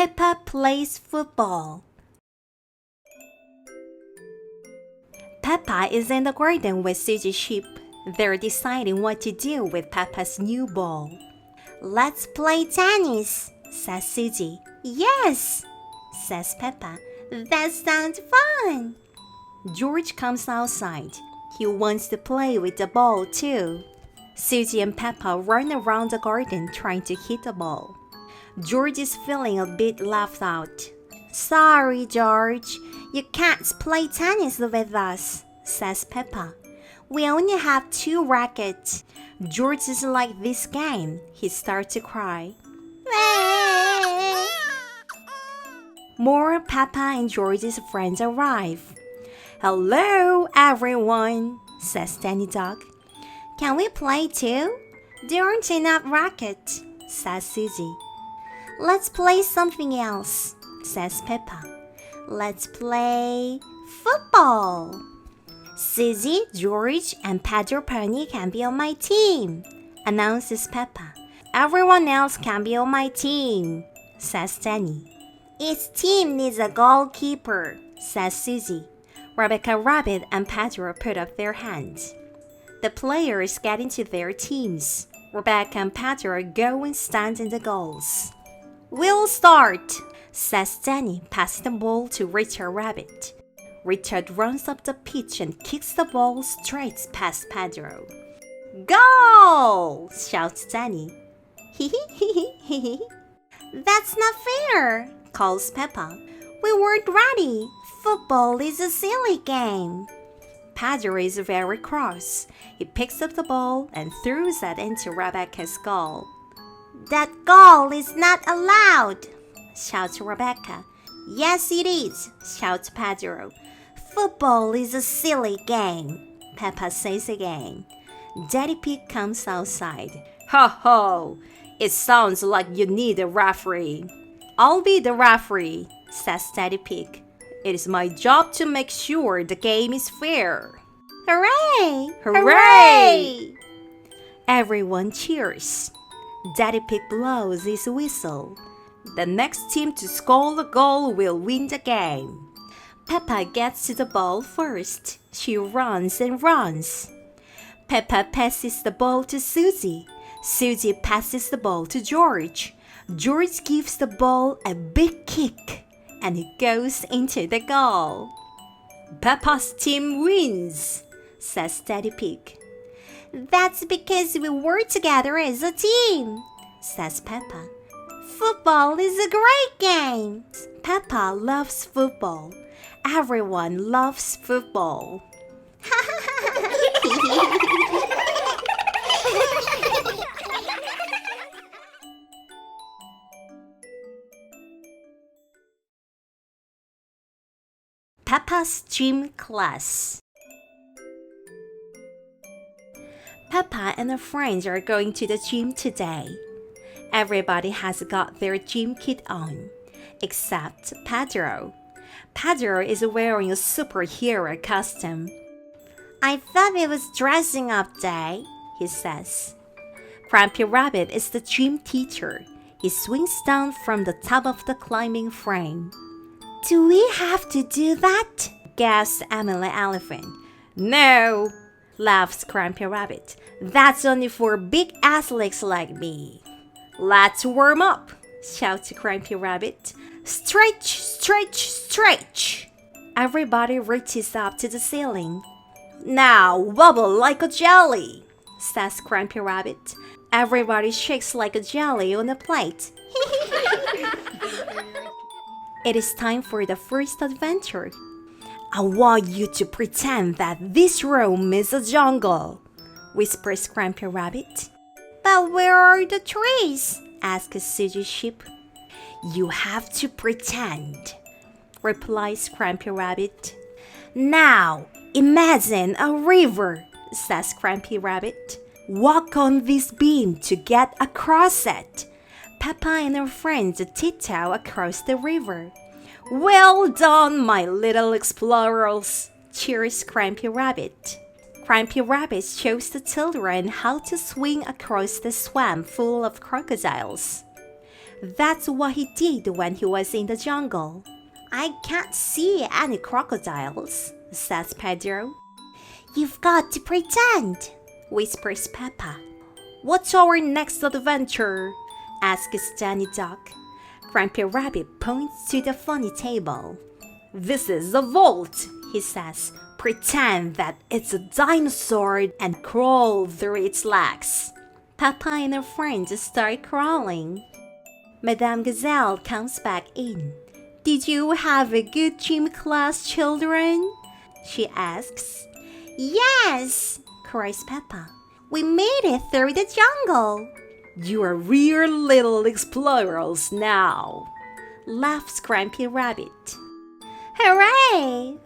Peppa plays football. Peppa is in the garden with Susie's sheep. They're deciding what to do with Peppa's new ball. Let's play tennis, says Susie. Yes, says Peppa. That sounds fun. George comes outside. He wants to play with the ball too. Susie and Peppa run around the garden trying to hit the ball. George is feeling a bit left out. Sorry, George. You can't play tennis with us, says Peppa. We only have 2 rackets. George doesn't like this game. He starts to cry. More Peppa and George's friends arrive. Hello, everyone, says Danny Dog. Can we play too? There aren't enough rackets, says Susie. Let's play something else, says Peppa. Let's play football. Susie, George, and Pedro Pony can be on my team, announces Peppa. Everyone else can be on my team, says Danny. Each team needs a goalkeeper, says Susie. Rebecca Rabbit and Pedro put up their hands. The players get into their teams. Rebecca and Pedro go and stand in the goals. We'll start, says Danny, passing the ball to Richard Rabbit. Richard runs up the pitch and kicks the ball straight past Pedro. Goal! Shouts Danny. That's not fair, calls Peppa. We weren't ready. Football is a silly game. Pedro is very cross. He picks up the ball and throws it into Rebecca's goal. That goal is not allowed, shouts Rebecca. Yes, it is, shouts Pedro. Football is a silly game, Peppa says again. Daddy Pig comes outside. Ho ho! It sounds like you need a referee. I'll be the referee, says Daddy Pig. It is my job to make sure the game is fair. Hooray! Hooray! Everyone cheers. Daddy Pig blows his whistle. The next team to score a goal will win the game. Peppa gets to the ball first. She runs and runs. Peppa passes the ball to Susie. Susie passes the ball to George. George gives the ball a big kick, and it goes into the goal. Peppa's team wins, says Daddy Pig. That's because we work together as a team, says Peppa. Football is a great game. Peppa loves football. Everyone loves football. Peppa's's Gym Class. Peppa and her friends are going to the gym today. Everybody has got their gym kit on, except Pedro. Pedro is wearing a superhero costume. I thought it was dressing up day, he says. Grumpy Rabbit is the gym teacher. He swings down from the top of the climbing frame. Do we have to do that? Gasps Emily Elephant. No, laughs Grumpy Rabbit. That's only for big athletes like me. Let's warm up, shouts Grumpy Rabbit. Stretch, stretch, stretch. Everybody reaches up to the ceiling. Now wobble like a jelly, says Grumpy Rabbit. Everybody shakes like a jelly on a plate. It is time for the first adventure. I want you to pretend that this room is a jungle, whispers Grumpy Rabbit. But where are the trees? asks Susie's sheep. You have to pretend, replies Grumpy Rabbit. Now, imagine a river, says Grumpy Rabbit. Walk on this beam to get across it. Peppa and her friends tiptoe across the river. Well done, my little explorers, cheers Grumpy Rabbit. Grumpy Rabbit shows the children how to swing across the swamp full of crocodiles. That's what he did when he was in the jungle. I can't see any crocodiles, says Pedro. You've got to pretend, whispers Peppa. What's our next adventure? asks Danny Duck. Grandpa Rabbit points to the funny table. This is a vault, he says. Pretend that it's a dinosaur and crawl through its legs. Peppa and her friends start crawling. Madame Gazelle comes back in. Did you have a good gym class, children? She asks. Yes, cries Peppa. We made it through the jungle. You are real little explorers now, laughs Grandpa Rabbit. Hooray!